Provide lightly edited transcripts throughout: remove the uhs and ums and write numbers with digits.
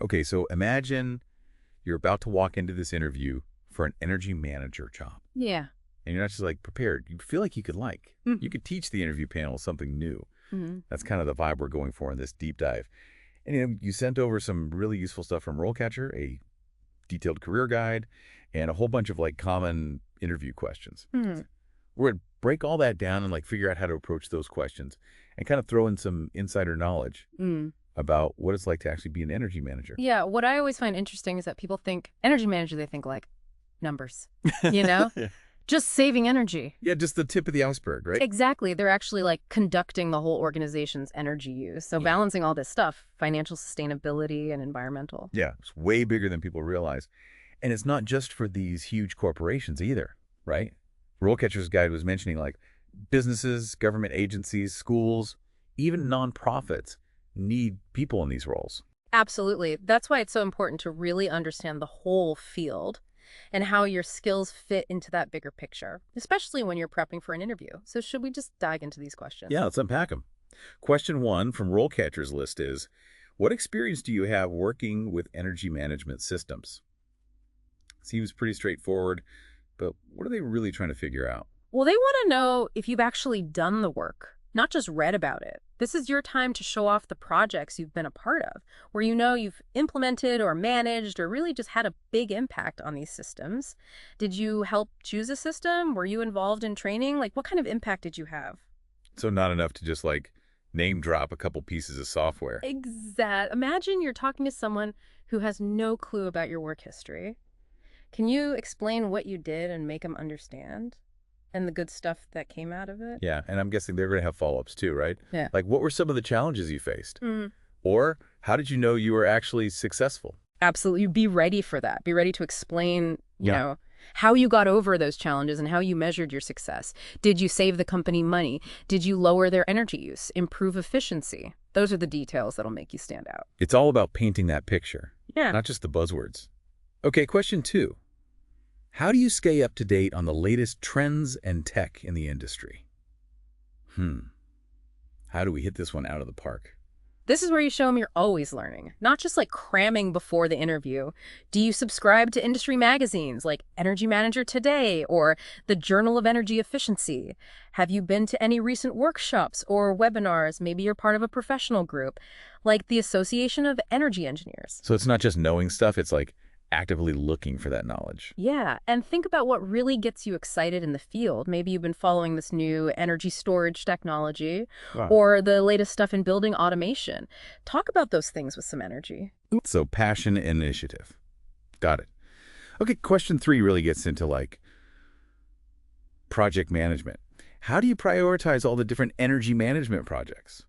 Okay, so imagine you're about to walk into this interview for an energy manager job. Yeah. And you're not just like prepared. You feel like you could Mm. you could teach the interview panel something new. Mm-hmm. That's kind of the vibe we're going for in this deep dive. And you sent over some really useful stuff from RoleCatcher, a detailed career guide, and a whole bunch of like common interview questions. Mm. We're going to break all that down and like figure out how to approach those questions and kind of throw in some insider knowledge Mm. about what it's like to actually be an energy manager. Yeah, what I always find interesting is that people think energy manager, they think like numbers, you know? Yeah. Just saving energy. Yeah, just the tip of the iceberg, right? Exactly. They're actually like conducting the whole organization's energy use. So balancing all this stuff, financial sustainability and environmental. Yeah, it's way bigger than people realize. And it's not just for these huge corporations either, right? RoleCatcher's guide was mentioning like businesses, government agencies, schools, even nonprofits need people in these roles. Absolutely. That's why it's so important to really understand the whole field and how your skills fit into that bigger picture, especially when you're prepping for an interview. So should we just dive into these questions? Yeah, let's unpack them. Question 1 from RoleCatcher's list is, what experience do you have working with energy management systems? Seems pretty straightforward, but what are they really trying to figure out? Well, they want to know if you've actually done the work, not just read about it. This is your time to show off the projects you've been a part of, where you know you've implemented or managed or really just had a big impact on these systems. Did you help choose a system? Were you involved in training? Like, what kind of impact did you have? So not enough to just like name drop a couple pieces of software. Imagine you're talking to someone who has no clue about your work history. Can you explain what you did and make them understand? And the good stuff that came out of it? Yeah, and I'm guessing they're going to have follow-ups too, right? Yeah. Like, what were some of the challenges you faced? Mm. Or how did you know you were actually successful? Absolutely. Be ready for that. Be ready to explain, you Yeah. know, how you got over those challenges and how you measured your success. Did you save the company money? Did you lower their energy use, improve efficiency? Those are the details that'll make you stand out. It's all about painting that picture, Yeah. not just the buzzwords. Okay, question 2. How do you stay up to date on the latest trends and tech in the industry? How do we hit this one out of the park? This is where you show them you're always learning, not just like cramming before the interview. Do you subscribe to industry magazines like Energy Manager Today or the Journal of Energy Efficiency? Have you been to any recent workshops or webinars? Maybe you're part of a professional group like the Association of Energy Engineers. So it's not just knowing stuff, it's like actively looking for that knowledge. Yeah, and think about what really gets you excited in the field. Maybe you've been following this new energy storage technology Wow. or the latest stuff in building automation. Talk about those things with some energy. So passion and initiative. Got it. Okay, question 3 really gets into like project management. How do you prioritize all the different energy management projects?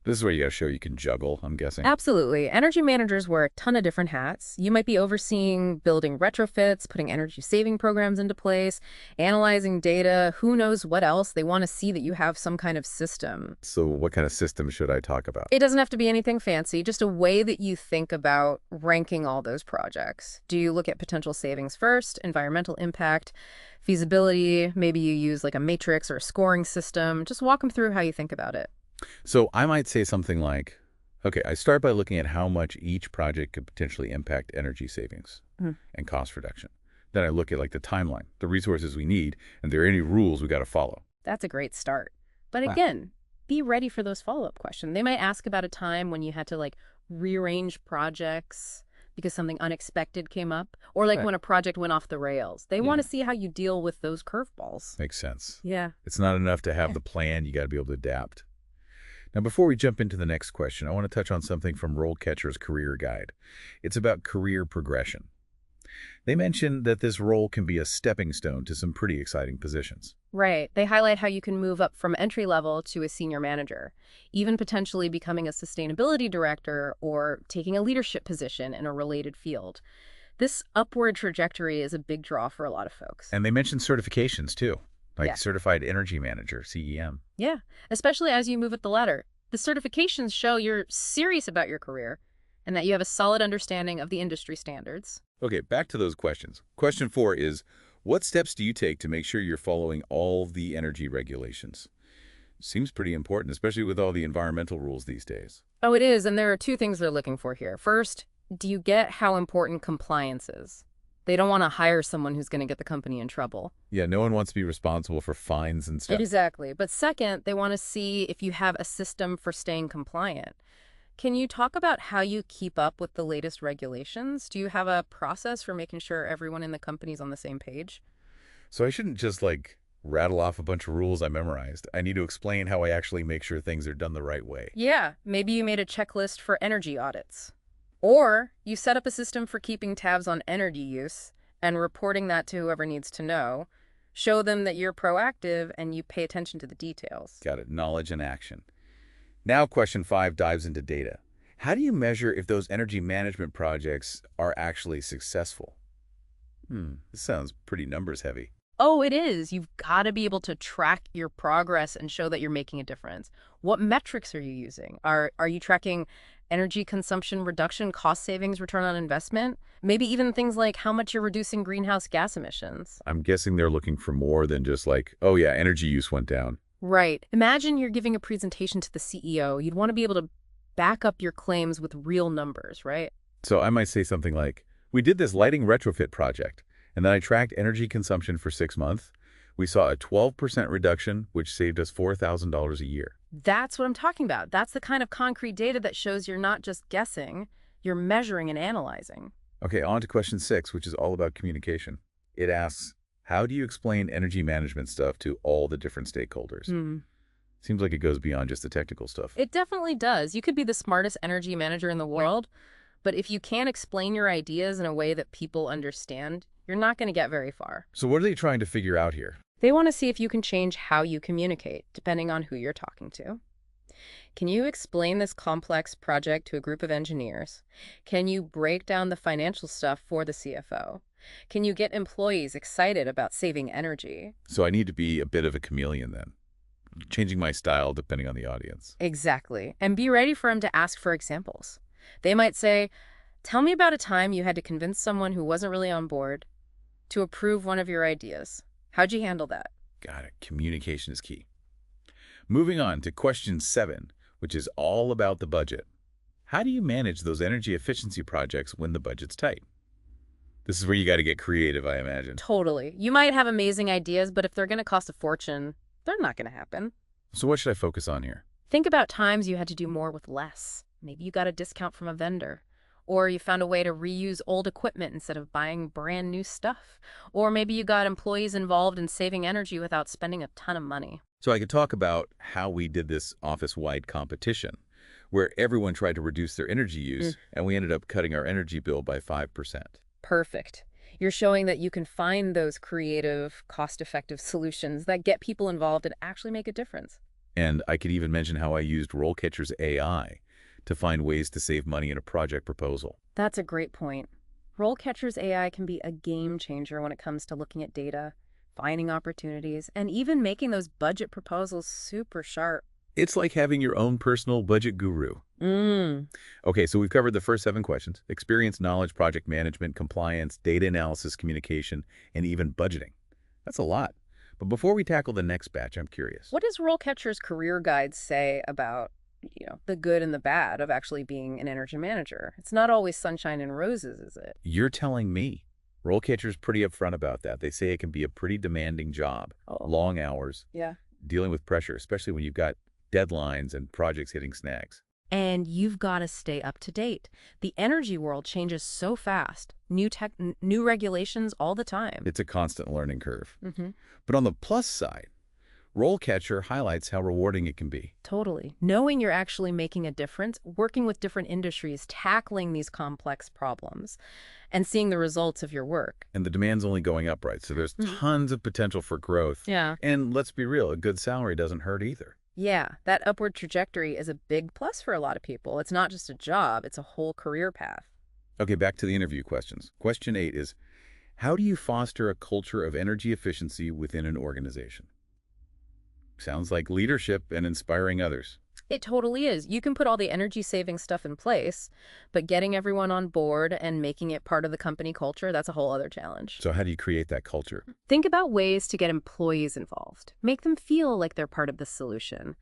This is where you got to show you can juggle, I'm guessing. Absolutely. Energy managers wear a ton of different hats. You might be overseeing building retrofits, putting energy saving programs into place, analyzing data, who knows what else. They want to see that you have some kind of system. So what kind of system should I talk about? It doesn't have to be anything fancy, just a way that you think about ranking all those projects. Do you look at potential savings first, environmental impact, feasibility? Maybe you use like a matrix or a scoring system. Just walk them through how you think about it. So I might say something like, okay, I start by looking at how much each project could potentially impact energy savings and cost reduction. Then I look at like the timeline, the resources we need, and there are any rules we got to follow. That's a great start. But Wow. again, be ready for those follow-up questions. They might ask about a time when you had to like rearrange projects because something unexpected came up, or like Right. when a project went off the rails. They want to see how you deal with those curveballs. Makes sense. Yeah. It's not enough to have the plan. You got to be able to adapt. Now, before we jump into the next question, I want to touch on something from RoleCatcher's Career Guide. It's about career progression. They mention that this role can be a stepping stone to some pretty exciting positions. Right. They highlight how you can move up from entry level to a senior manager, even potentially becoming a sustainability director or taking a leadership position in a related field. This upward trajectory is a big draw for a lot of folks. And they mention certifications, too, like Yeah. Certified Energy Manager, CEM. Yeah, especially as you move up the ladder. The certifications show you're serious about your career and that you have a solid understanding of the industry standards. Okay, back to those questions. Question 4 is, what steps do you take to make sure you're following all the energy regulations? Seems pretty important, especially with all the environmental rules these days. Oh, it is, and there are two things they're looking for here. First, Do you get how important compliance is? They don't want to hire someone who's going to get the company in trouble. Yeah, no one wants to be responsible for fines and stuff. Exactly. But second, they want to see if you have a system for staying compliant. Can you talk about how you keep up with the latest regulations? Do you have a process for making sure everyone in the company's on the same page? So I shouldn't just rattle off a bunch of rules I memorized. I need to explain how I actually make sure things are done the right way. Yeah, maybe you made a checklist for energy audits. Or you set up a system for keeping tabs on energy use and reporting that to whoever needs to know. Show them that you're proactive and you pay attention to the details. Got it. Knowledge and action. Now question 5 dives into data. How do you measure if those energy management projects are actually successful? This sounds pretty numbers heavy. Oh, it is. You've got to be able to track your progress and show that you're making a difference. What metrics are you using? Are you tracking energy consumption reduction, cost savings, return on investment? Maybe even things like how much you're reducing greenhouse gas emissions. I'm guessing they're looking for more than just oh yeah, energy use went down. Right. Imagine you're giving a presentation to the CEO. You'd want to be able to back up your claims with real numbers, right? So I might say something like, we did this lighting retrofit project, and then I tracked energy consumption for 6 months. We saw a 12% reduction, which saved us $4,000 a year. That's what I'm talking about. That's the kind of concrete data that shows you're not just guessing, you're measuring and analyzing. Okay, on to question 6, which is all about communication. It asks, how do you explain energy management stuff to all the different stakeholders? Seems like it goes beyond just the technical stuff. It definitely does. You could be the smartest energy manager in the world, but if you can't explain your ideas in a way that people understand, you're not going to get very far. So what are they trying to figure out here? They want to see if you can change how you communicate, depending on who you're talking to. Can you explain this complex project to a group of engineers? Can you break down the financial stuff for the CFO? Can you get employees excited about saving energy? So I need to be a bit of a chameleon then, changing my style depending on the audience. Exactly. And be ready for them to ask for examples. They might say, tell me about a time you had to convince someone who wasn't really on board to approve one of your ideas. How'd you handle that? Got it. Communication is key. Moving on to question 7, which is all about the budget. How do you manage those energy efficiency projects when the budget's tight? This is where you got to get creative, I imagine. Totally. You might have amazing ideas, but if they're going to cost a fortune, they're not going to happen. So what should I focus on here? Think about times you had to do more with less. Maybe you got a discount from a vendor. Or you found a way to reuse old equipment instead of buying brand new stuff. Or maybe you got employees involved in saving energy without spending a ton of money. So I could talk about how we did this office-wide competition, where everyone tried to reduce their energy use, and we ended up cutting our energy bill by 5%. Perfect. You're showing that you can find those creative, cost-effective solutions that get people involved and actually make a difference. And I could even mention how I used RoleCatcher's AI to find ways to save money in a project proposal. That's a great point. RoleCatcher's AI can be a game changer when it comes to looking at data, finding opportunities, and even making those budget proposals super sharp. It's like having your own personal budget guru. Okay, so we've covered the first 7 questions: experience, knowledge, project management, compliance, data analysis, communication, and even budgeting. That's a lot. But before we tackle the next batch, I'm curious. What does RoleCatcher's career guide say about the good and the bad of actually being an energy manager? It's not always sunshine and roses, is it? You're telling me. RoleCatcher's pretty upfront about that. They say it can be a pretty demanding job, long hours, dealing with pressure, especially when you've got deadlines and projects hitting snags. And you've got to stay up to date. The energy world changes so fast. New regulations all the time. It's a constant learning curve. But on the plus side, RoleCatcher highlights how rewarding it can be. Totally. Knowing you're actually making a difference, working with different industries, tackling these complex problems, and seeing the results of your work. And the demand's only going up, right? So there's tons of potential for growth. Yeah. And let's be real, a good salary doesn't hurt either. Yeah, that upward trajectory is a big plus for a lot of people. It's not just a job, it's a whole career path. Okay, back to the interview questions. Question 8 is, how do you foster a culture of energy efficiency within an organization? Sounds like leadership and inspiring others. It totally is. You can put all the energy-saving stuff in place, but getting everyone on board and making it part of the company culture, that's a whole other challenge. So how do you create that culture? Think about ways to get employees involved. Make them feel like they're part of the solution.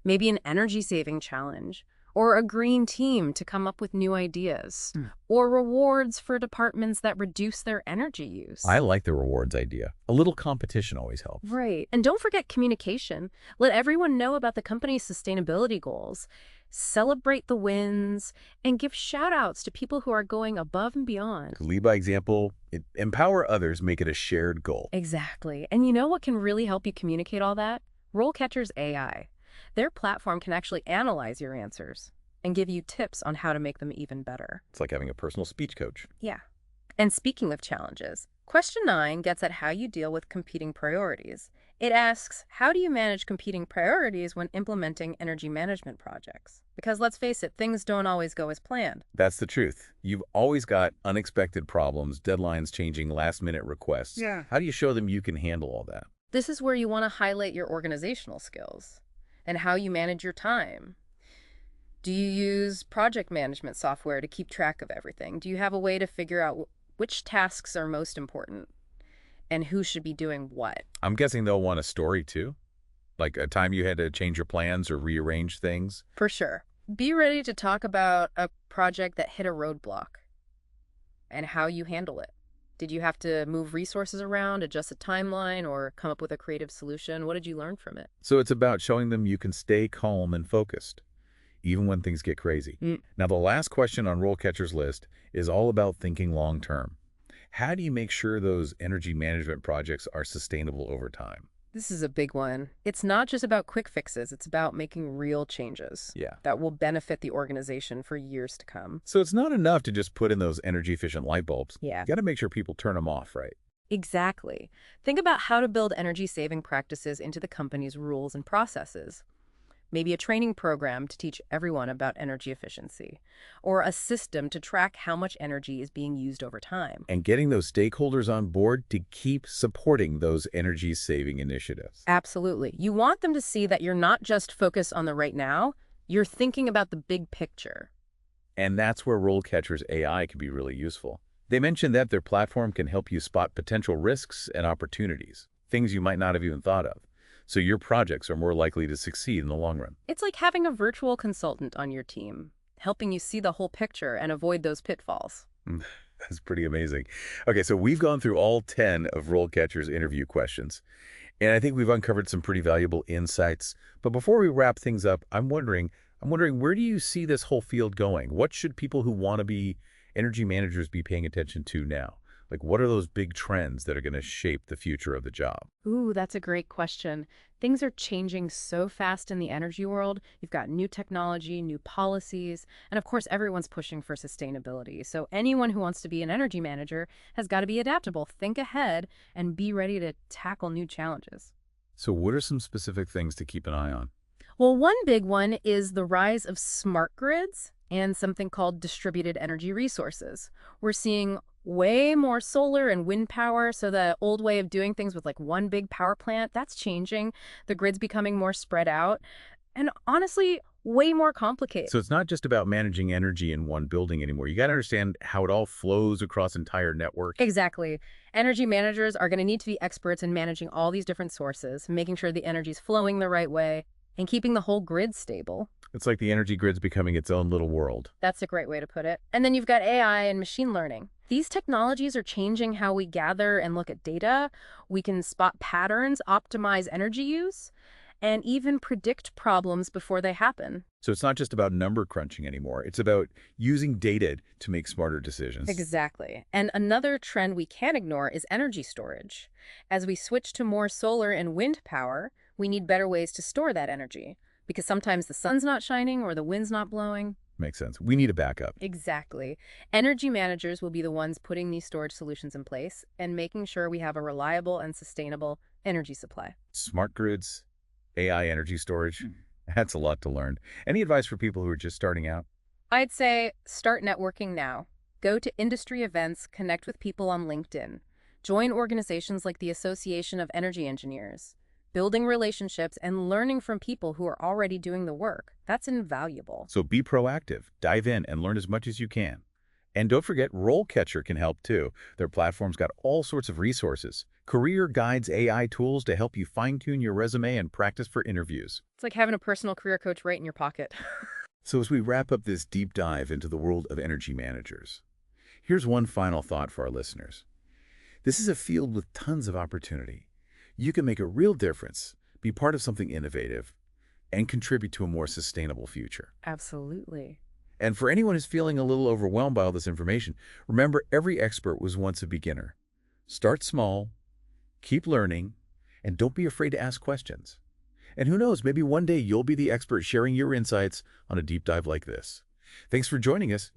Maybe an energy-saving challenge, or a green team to come up with new ideas, Hmm. or rewards for departments that reduce their energy use. I like the rewards idea. A little competition always helps. Right. And don't forget communication. Let everyone know about the company's sustainability goals. Celebrate the wins and give shout outs to people who are going above and beyond. Lead by example, empower others, make it a shared goal. Exactly. And you know what can really help you communicate all that? RoleCatcher's AI. Their platform can actually analyze your answers and give you tips on how to make them even better. It's like having a personal speech coach. Yeah. And speaking of challenges, question 9 gets at how you deal with competing priorities. It asks, how do you manage competing priorities when implementing energy management projects? Because let's face it, things don't always go as planned. That's the truth. You've always got unexpected problems, deadlines changing, last-minute requests. Yeah. How do you show them you can handle all that? This is where you want to highlight your organizational skills and how you manage your time. Do you use project management software to keep track of everything? Do you have a way to figure out which tasks are most important and who should be doing what? I'm guessing they'll want a story too? Like a time you had to change your plans or rearrange things? For sure. Be ready to talk about a project that hit a roadblock and how you handle it. Did you have to move resources around, adjust a timeline, or come up with a creative solution? What did you learn from it? So it's about showing them you can stay calm and focused, even when things get crazy. Now, the last question on RoleCatcher's list is all about thinking long-term. How do you make sure those energy management projects are sustainable over time? This is a big one. It's not just about quick fixes. It's about making real changes Yeah. that will benefit the organization for years to come. So it's not enough to just put in those energy-efficient light bulbs. Yeah. You got to make sure people turn them off, right? Exactly. Think about how to build energy-saving practices into the company's rules and processes. Maybe a training program to teach everyone about energy efficiency, or a system to track how much energy is being used over time. And getting those stakeholders on board to keep supporting those energy-saving initiatives. Absolutely. You want them to see that you're not just focused on the right now, you're thinking about the big picture. And that's where RoleCatcher's AI can be really useful. They mentioned that their platform can help you spot potential risks and opportunities, things you might not have even thought of. So your projects are more likely to succeed in the long run. It's like having a virtual consultant on your team, helping you see the whole picture and avoid those pitfalls. That's pretty amazing. Okay, so we've gone through all 10 of RoleCatcher's interview questions, and I think we've uncovered some pretty valuable insights. But before we wrap things up, I'm wondering, where do you see this whole field going? What should people who want to be energy managers be paying attention to now? Like, what are those big trends that are going to shape the future of the job? Ooh, that's a great question. Things are changing so fast in the energy world. You've got new technology, new policies, and of course, everyone's pushing for sustainability. So anyone who wants to be an energy manager has got to be adaptable, think ahead, and be ready to tackle new challenges. So what are some specific things to keep an eye on? Well, one big one is the rise of smart grids and something called distributed energy resources. We're seeing way more solar and wind power, so the old way of doing things with like one big power plant, that's changing. The grid's becoming more spread out and honestly, way more complicated. So it's not just about managing energy in one building anymore. You got to understand how it all flows across entire network. Exactly. Energy managers are going to need to be experts in managing all these different sources, making sure the energy's flowing the right way, and keeping the whole grid stable. It's like the energy grid's becoming its own little world. That's a great way to put it. And then you've got AI and machine learning. These technologies are changing how we gather and look at data. We can spot patterns, optimize energy use, and even predict problems before they happen. So it's not just about number crunching anymore. It's about using data to make smarter decisions. Exactly. And another trend we can't ignore is energy storage. As we switch to more solar and wind power, we need better ways to store that energy, because sometimes the sun's not shining or the wind's not blowing. Makes sense. We need a backup. Exactly. Energy managers will be the ones putting these storage solutions in place and making sure we have a reliable and sustainable energy supply. Smart grids, AI energy storage. That's a lot to learn. Any advice for people who are just starting out? I'd say start networking now. Go to industry events, connect with people on LinkedIn. Join organizations like the Association of Energy Engineers. Building relationships and learning from people who are already doing the work. That's invaluable. So be proactive, dive in, and learn as much as you can. And don't forget, RoleCatcher can help too. Their platform's got all sorts of resources, career guides, AI tools to help you fine-tune your resume and practice for interviews. It's like having a personal career coach right in your pocket. So as we wrap up this deep dive into the world of energy managers, here's one final thought for our listeners. This is a field with tons of opportunity. You can make a real difference, be part of something innovative, and contribute to a more sustainable future. Absolutely. And for anyone who's feeling a little overwhelmed by all this information, remember every expert was once a beginner. Start small, keep learning, and don't be afraid to ask questions. And who knows, maybe one day you'll be the expert sharing your insights on a deep dive like this. Thanks for joining us.